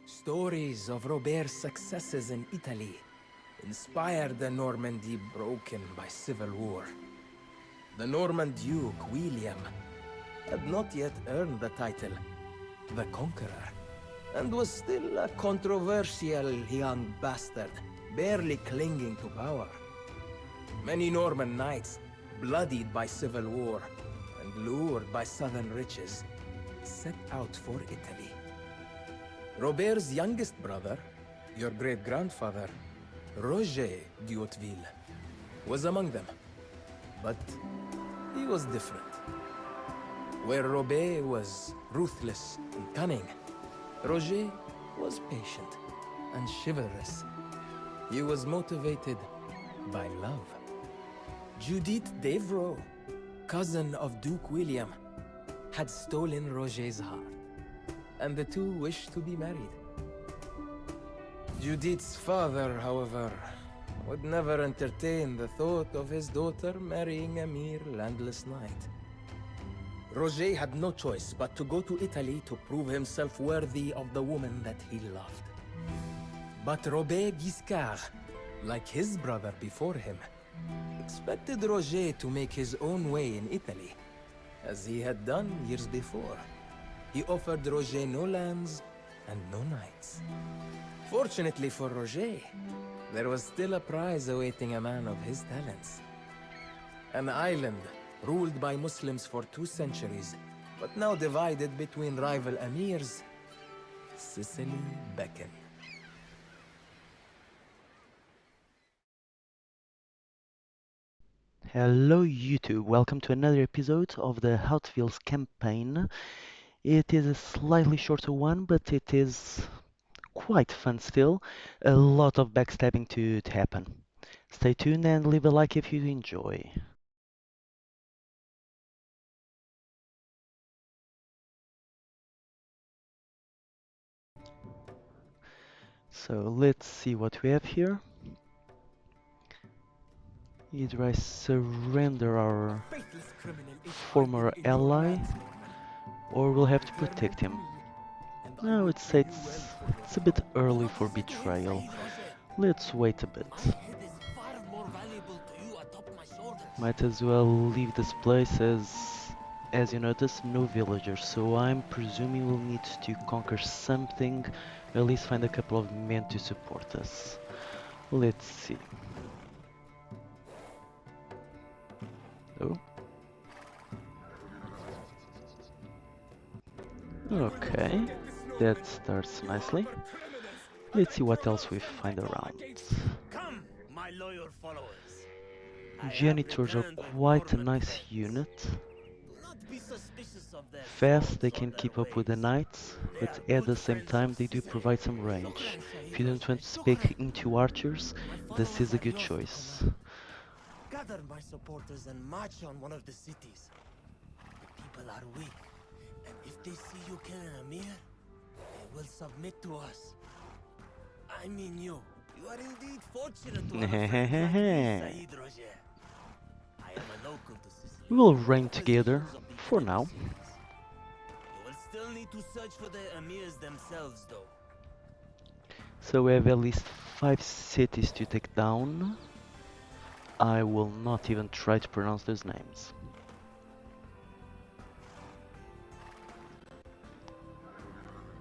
Stories of Robert's successes in Italy inspired the Normandy broken by civil war. The Norman Duke, William, had not yet earned the title, the Conqueror, and was still a controversial young bastard, barely clinging to power. Many Norman knights, bloodied by civil war and lured by southern riches, set out for Italy. Robert's youngest brother, your great-grandfather, Roger de Hauteville, was among them. But he was different. Where Robert was ruthless and cunning, Roger was patient and chivalrous. He was motivated by love. Judith Devereux, cousin of Duke William, had stolen Roger's heart, and the two wished to be married. Judith's father, however, would never entertain the thought of his daughter marrying a mere landless knight. Roger had no choice but to go to Italy to prove himself worthy of the woman that he loved. But Robert Guiscard, like his brother before him, expected Roger to make his own way in Italy, as he had done years before. He offered Roger no lands and no knights. Fortunately for Roger, there was still a prize awaiting a man of his talents. An island ruled by Muslims for 2 centuries, but now divided between rival emirs, Sicily beckoned. Hello YouTube, welcome to another episode of the Hautevilles campaign. It is a slightly shorter one, but it is quite fun still. A lot of backstabbing to happen. Stay tuned and leave a like if you enjoy. So let's see what we have here. Either I surrender our former ally, or we'll have to protect him. I would say it's a bit early for betrayal. Let's wait a bit. Might as well leave this place as you notice, no villagers, so I'm presuming we'll need to conquer something, or at least find a couple of men to support us. Let's see. Oh. Okay, that starts nicely. Let's see what else we find around. Come, my loyal followers. Janitors are quite a nice unit. Fast, they can keep up with the knights, but at the same time they do provide some range. If you don't want to speak into archers, this is a good choice. Gather my supporters and march on one of the cities. The people are weak, and if they see you kill an emir, they will submit to us. I mean you. You are indeed fortunate to have a friend like me, Said Roger. I am a local to Sicily. We will reign together, for now. You will still need to search for the emirs themselves, though. So we have at least 5 cities to take down. I will not even try to pronounce those names.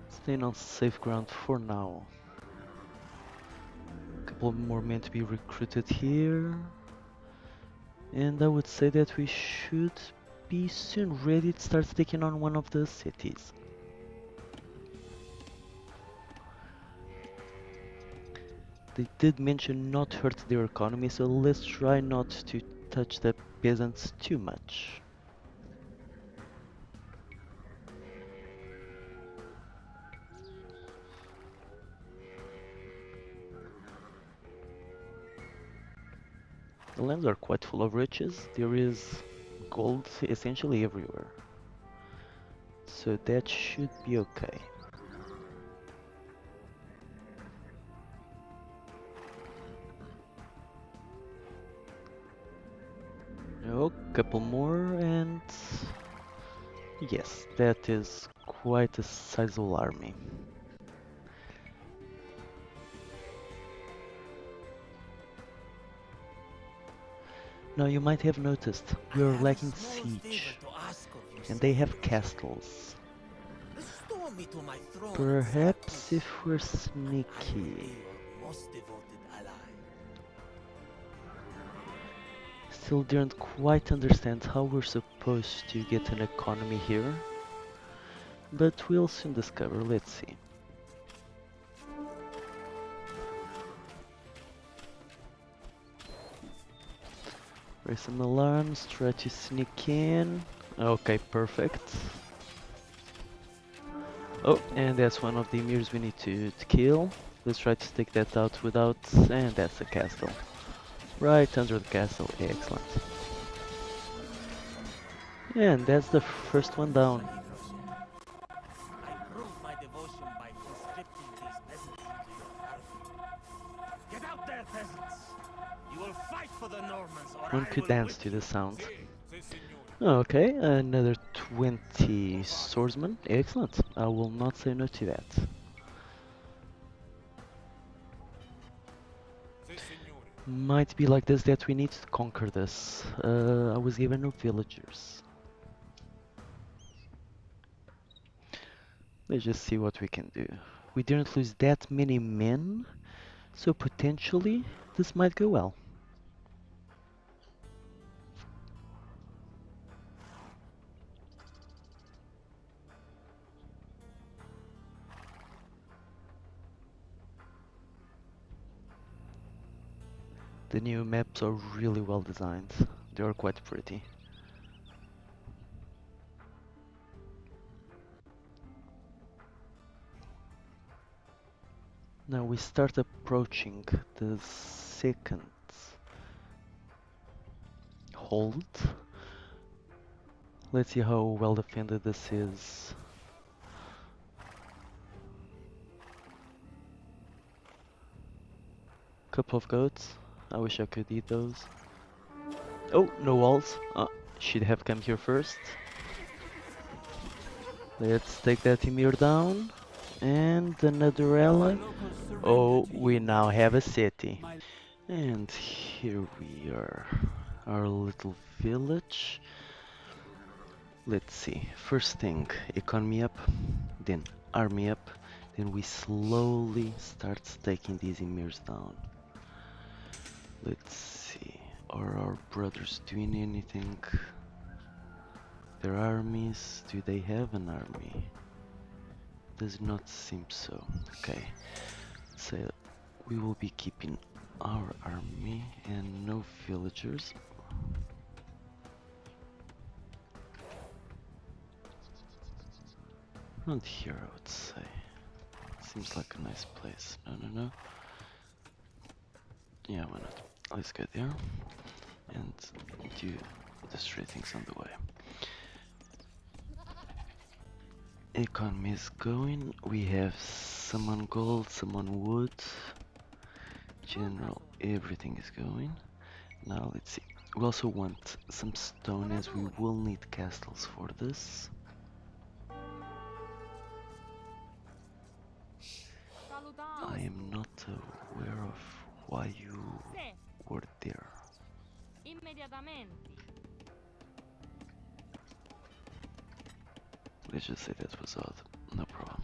Staying on safe ground for now. A couple more men to be recruited here. And I would say that we should be soon ready to start taking on one of the cities. They did mention not hurt their economy, so let's try not to touch the peasants too much. The lands are quite full of riches. There is gold essentially everywhere. So that should be okay. Oh, couple more and yes, that is quite a sizable army. Now you might have noticed we I are have a lacking small favor siege, to ask of you, and they have Sicilians. castles. Restore me to my throne in Perhaps Syracuse. if we're I will be sneaky. your most devoted ally. Still don't quite understand how we're supposed to get an economy here, but we'll soon discover. Let's see. Raise some alarms, try to sneak in. Okay, perfect. Oh, and that's one of the emirs we need to kill. Let's try to take that out without... and that's the castle. Right under the castle, excellent. And that's the first one down. I prove my devotion by conscripting these peasants into your army. Get out there, peasants! You will fight for the Normans, or One I could will dance whip to you. the sound. Okay, another 20 swordsmen. Excellent. I will not say no to that. Might be like this that we need to conquer this. I was given no villagers. Let's just see what we can do. We didn't lose that many men, so potentially this might go well. The new maps are really well designed. They are quite pretty. Now we start approaching the second hold. Let's see how well defended this is. Couple of goats. I wish I could eat those. Oh, no walls. Should have come here first. Let's take that Emir down. And another ally. Oh, we now have a city. And here we are. Our little village. Let's see. First thing, economy up. Then army up. Then we slowly start taking these emirs down. Let's see. Are our brothers doing anything? Their armies, do they have an army? Does not seem so. Okay. So we will be keeping our army and no villagers. Not here, I would say. Seems like a nice place. No. Yeah, why not? Let's go there and do the straight things on the way. Economy is going. We have some on gold, some on wood. General, everything is going. Now let's see. We also want some stone as we will need castles for this. I am not aware of why you were there. Let's just say that was odd. No problem.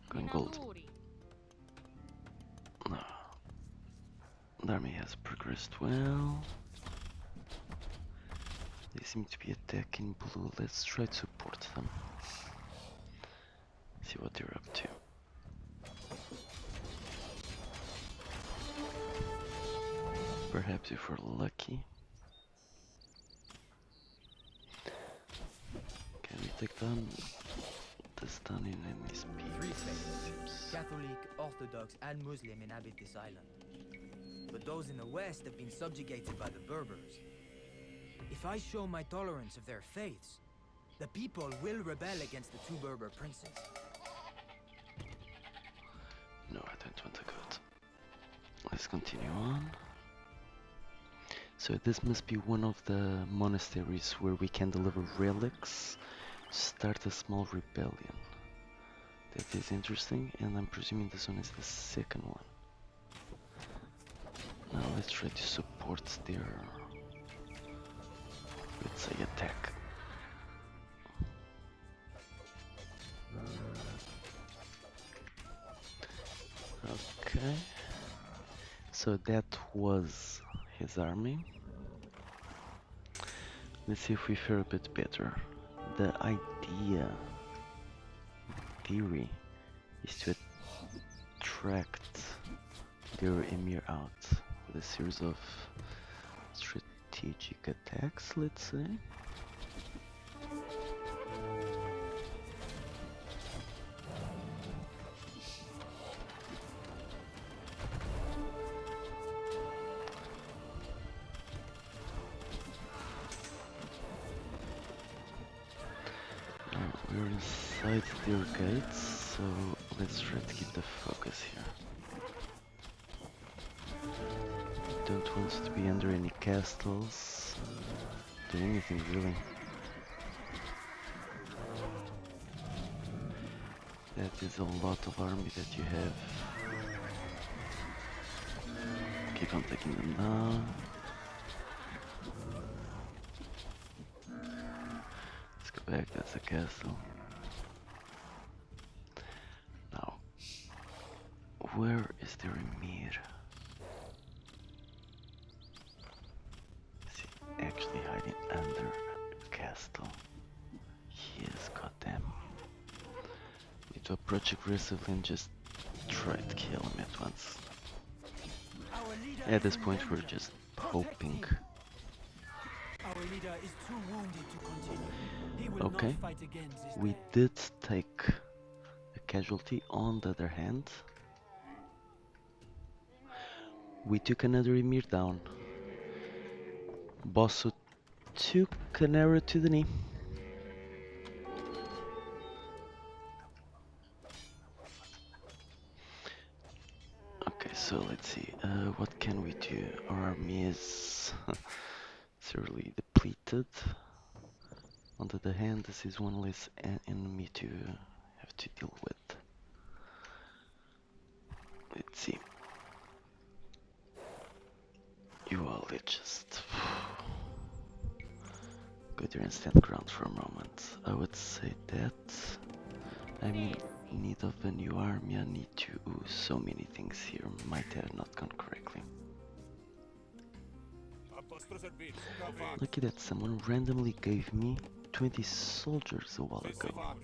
Going gold. No. The army has progressed well. They seem to be attacking blue. Let's try to support them. See what they're up to. Perhaps if we're lucky. Can we take down this town in any speed? Three faiths, Catholic, Orthodox, and Muslim inhabit this island. But those in the west have been subjugated by the Berbers. If I show my tolerance of their faiths, the people will rebel against the two Berber princes. No, I don't want to go. Let's continue on. So this must be one of the monasteries where we can deliver relics to start a small rebellion. That is interesting, and I'm presuming this one is the second one. Now let's try to support their, let's say, attack. Okay, so that was his army. Let's see if we fare a bit better. The theory, is to attract their emir out with a series of strategic attacks, let's say. We're inside their gates, so let's try to keep the focus here. Don't want to be under any castles, do anything really. That is a lot of army that you have. Keep on taking them down. Let's go back, that's a castle. Now, where is their emir? Is he actually hiding under a castle? He is, goddamn. Need to approach aggressively and just try to kill him at once. At this point we're just hoping. Our leader is too wounded to continue. He will Okay, not fight again this we day. did take a casualty. On the other hand, we took another emir down. Bosso took an arrow to the knee. Okay, so let's see, what can we do? Our army is severely depleted. On the other hand, this is one less enemy to have to deal with. Let's see. You all just go there and stand ground for a moment. I would say that I'm in need of a new army. I need to. So many things here might have not gone correctly. Lucky that someone randomly gave me 20 soldiers a while ago.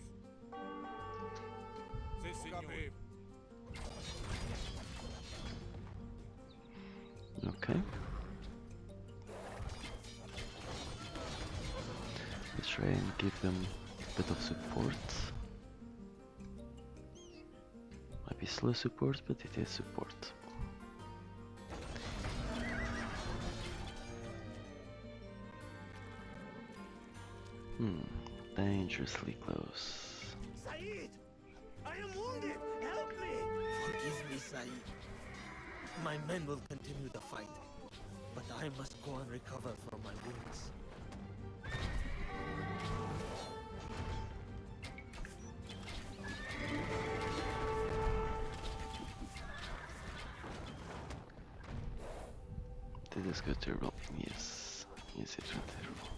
Okay. Let's try and give them a bit of support. Might be slow support, but it is support. Dangerously close. Saeed! I am wounded! Help me! Forgive me, Saeed. My men will continue the fight, but I must go and recover from my wounds. Did this go terrible? Yes. Yes, it went terrible.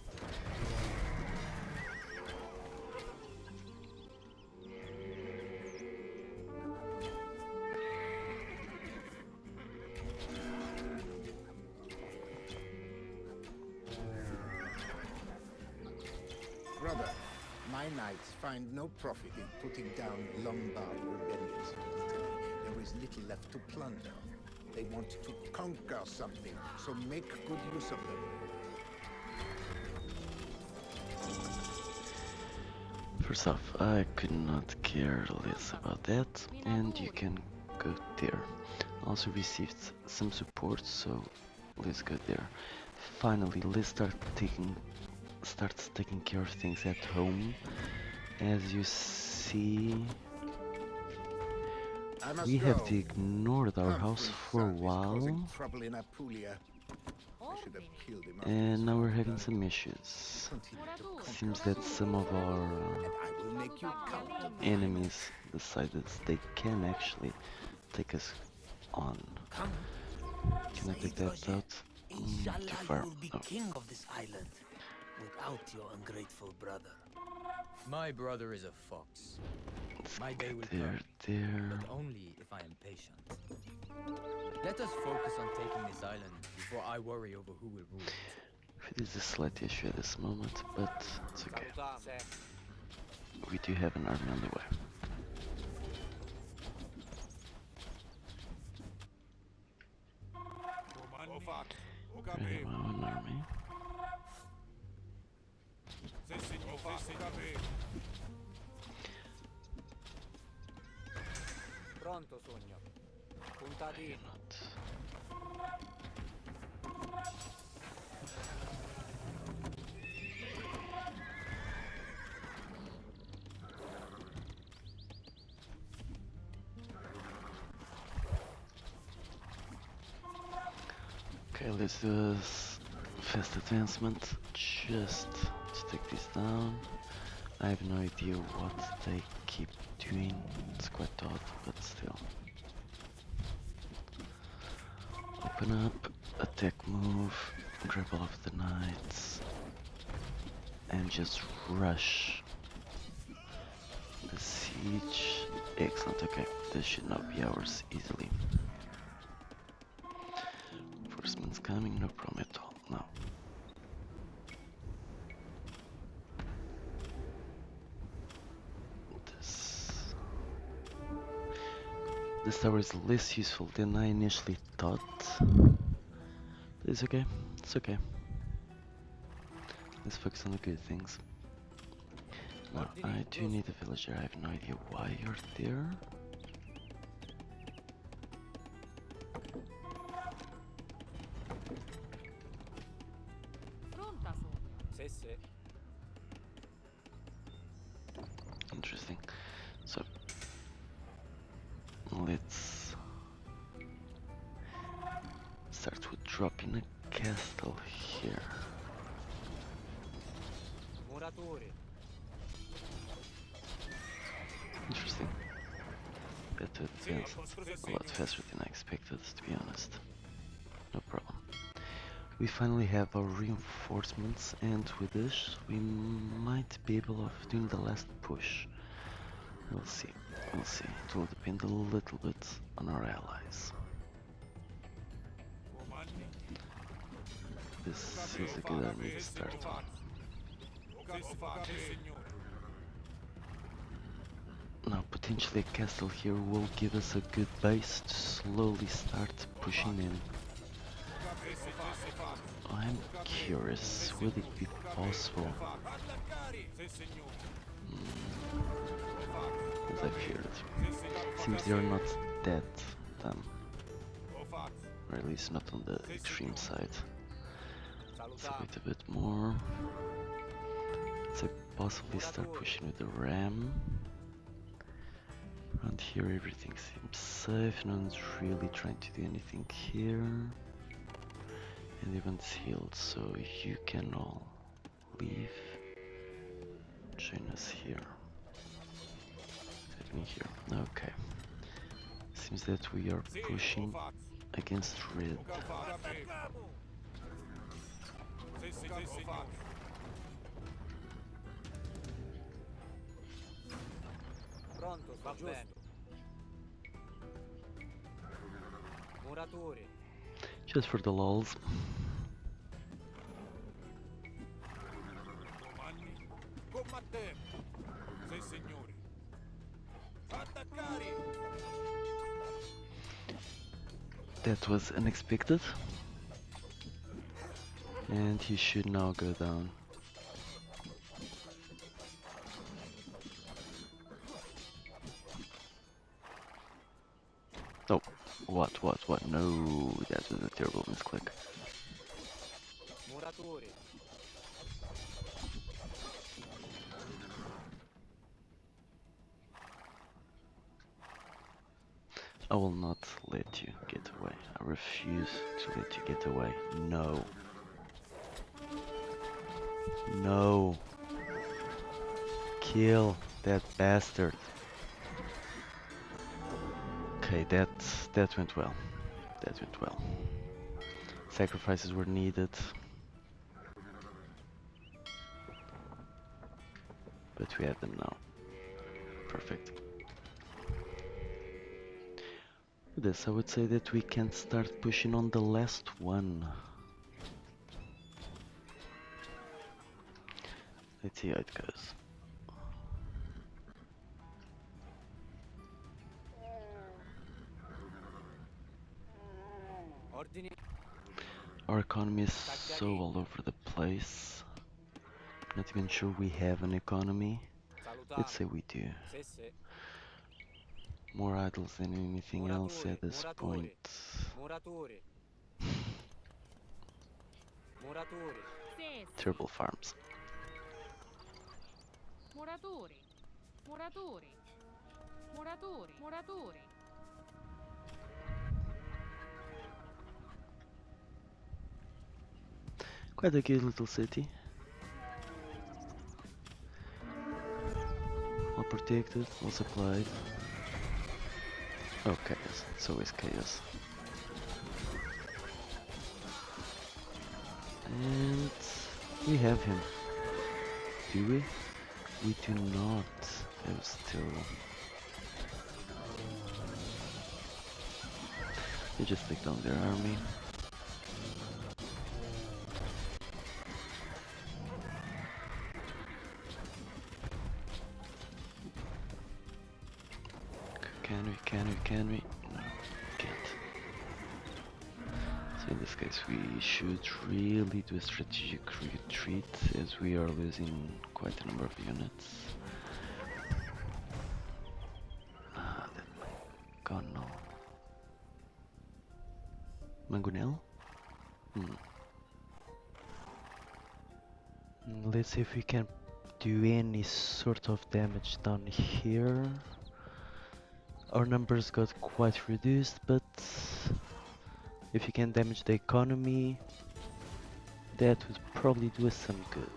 Brother, my knights find no profit in putting down Lombard rebellions in Italy. There is little left to plunder. They want to conquer something, so make good use of them. First off, I could not care less about that, and you can go there. Also received some support, so let's go there. Finally, let's start taking care of things at home. As you see, we have ignored our house for a while, Trouble in Apulia. I should have killed him. and now we're having some issues. Seems that some of our I will make you count. enemies decided they can actually take us on. Can I take Said that Roger, out? Too inshallah you far. will be Oh, king of this island. Without your ungrateful brother. My brother is a fox. let's My day will get there, come, there. but only if I am patient. Let us focus on taking this island before I worry over who will rule it. It is a slight issue at this moment, but it's okay. We do have an army on the way. We have our own army. Pronto, sogno. Puntati. Not. Okay, let's do this fast advancement just to take this down. I have no idea what they keep doing. It's quite odd, but still. Open up, attack move, grab all of the knights, and just rush the siege. Excellent, okay, this should not be ours easily. Horseman's coming, no problem at all, no. This tower is less useful than I initially thought. But it's okay, it's okay. Let's focus on the good things. Now, I do need a villager, I have no idea why you're there. Sì, sì. Interesting. So, let's start with dropping a castle here. Muratori. Interesting. Better advance a lot faster than I expected, to be honest. No problem. We finally have our reinforcements, and with this we might be able of doing the last push. We'll see. We'll see. It will depend a little bit on our allies. This is a good army to start on. Now, potentially a castle here will give us a good base to slowly start pushing in. I'm curious, would it be possible? As I feared. Seems they are not dead, then. Or at least not on the extreme side. Let's wait a bit more. Let's possibly start pushing with the ram. Around here everything seems safe, no one's really trying to do anything here. And everyone's healed, so you can all leave. Join us here. What's happening here? Okay. Seems that we are pushing against red. Pronto, va bene. Muratori. Just for the lulz. That was unexpected. And he should now go down. Oh, what? No, that was a terrible misclick. Muratori. I will not let you get away. I refuse to let you get away. No. No. Kill that bastard. Okay, that went well. That went well. Sacrifices were needed, but we have them now. Perfect. With this, I would say that we can start pushing on the last one. Let's see how it goes. Ordini. Our economy is so all over the place. Not even sure we have an economy. Let's Salutare. say we do. Sì, sì. More idols than anything else Muratori, at this muratori. point. Muratori. Muratori. Sì, sì. Terrible farms. Muratori. Muratori. Muratori. Muratori. Quite a cute little city. Well protected, well supplied. Oh, chaos. It's always chaos. And we have him. Do we? We do not have still. They just take down their army. Can we? No, can't. So in this case we should really do a strategic retreat as we are losing quite a number of units. Ah, that Mangonel. Mangonel? Let's see if we can do any sort of damage down here. Our numbers got quite reduced, but if you can damage the economy, that would probably do us some good.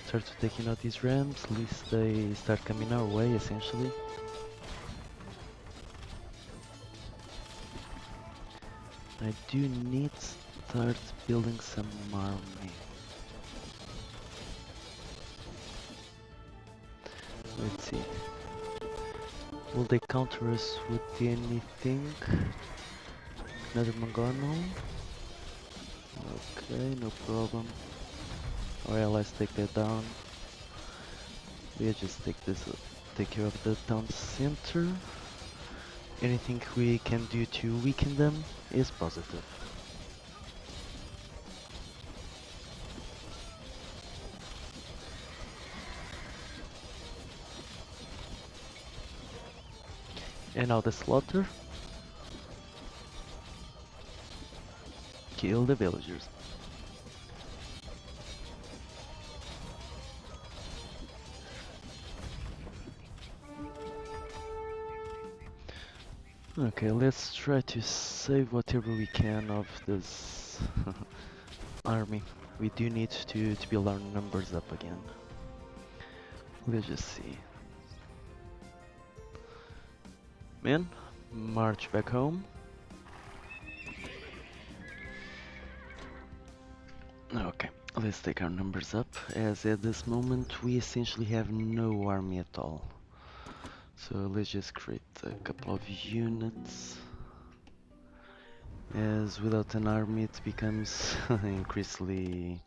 Start to taking out these ramps, at least they start coming our way, essentially. I do need to start building some army. Let's see. Will they counter us with anything? Another Mangono? Okay, no problem. Our allies take that down. We just take care of the town center. Anything we can do to weaken them is positive. And now the slaughter. Kill the villagers. Okay, let's try to save whatever we can of this army. We do need to build our numbers up again. Let's just see. Men, march back home. Okay, let's take our numbers up, as at this moment we essentially have no army at all. So let's just create a couple of units, as without an army it becomes increasingly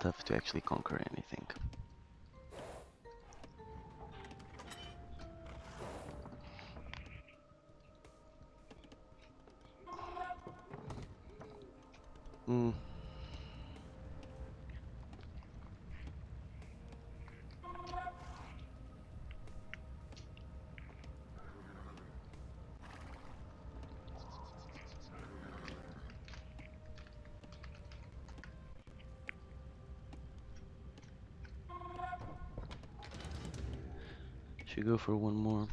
tough to actually conquer anything. Should go for one more.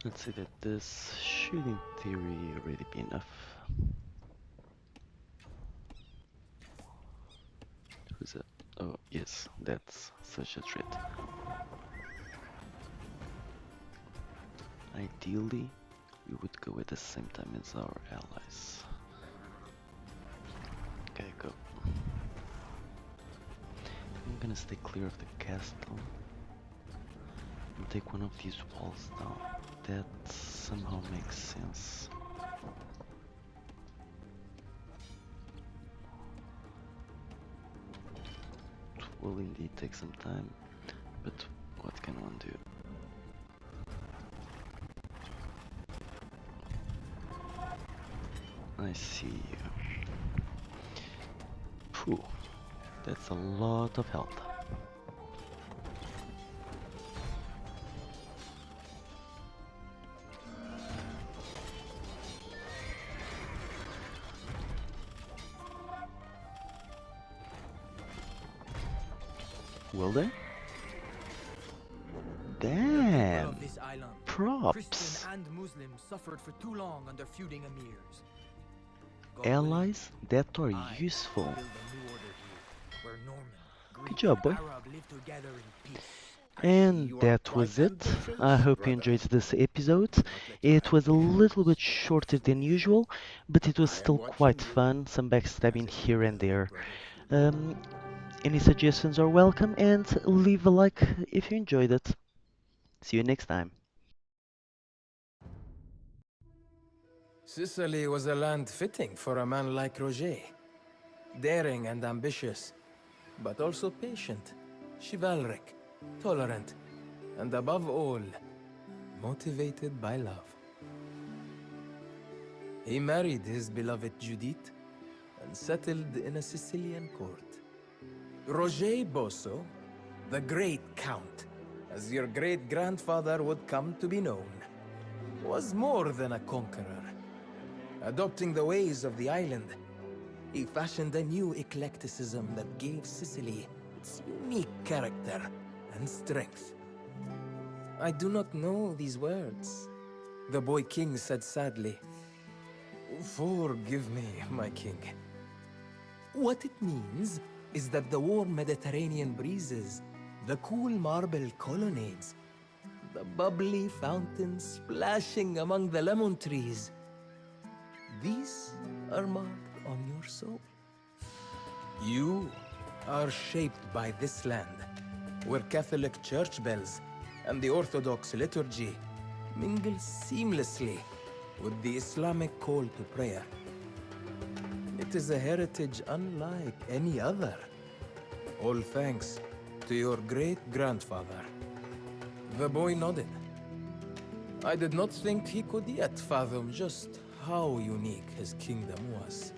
Let's say that this should in theory already be enough. Who's that? Oh, yes, that's such a threat. Ideally, we would go at the same time as our allies. Okay, go. I'm gonna stay clear of the castle and take one of these walls down. That somehow makes sense. It will indeed take some time, but what can one do? I see you. Phew, that's a lot of health. Will they? People Damn! of this island, Props! Christian and Muslim, suffered for too long under feuding emirs. God Allies that are willing, I useful. will build a new order here, where Norman, Greek, job, boy. and Arab live together in peace. And You are that quite was it. ambitious, I hope you brother. enjoyed this episode. Do not let your It was a ambition little bit steal shorter than your usual, but it was I am still quite watching you, fun. Some backstabbing as here you and will, there. brother. Um, any suggestions are welcome, and leave a like if you enjoyed it. See you next time. Sicily was a land fitting for a man like Roger. Daring and ambitious, but also patient, chivalric, tolerant, and above all, motivated by love. He married his beloved Judith and settled in a Sicilian court. Roger Bosso, the great count, as your great-grandfather would come to be known, was more than a conqueror. Adopting the ways of the island, he fashioned a new eclecticism that gave Sicily its unique character and strength. I do not know these words, the boy king said sadly. Forgive me, my king. What it means is that the warm Mediterranean breezes, the cool marble colonnades, the bubbly fountains splashing among the lemon trees, these are marked on your soul. You are shaped by this land, where Catholic church bells and the Orthodox liturgy mingle seamlessly with the Islamic call to prayer. It is a heritage unlike any other, all thanks to your great-grandfather. The boy nodded. I did not think he could yet fathom just how unique his kingdom was.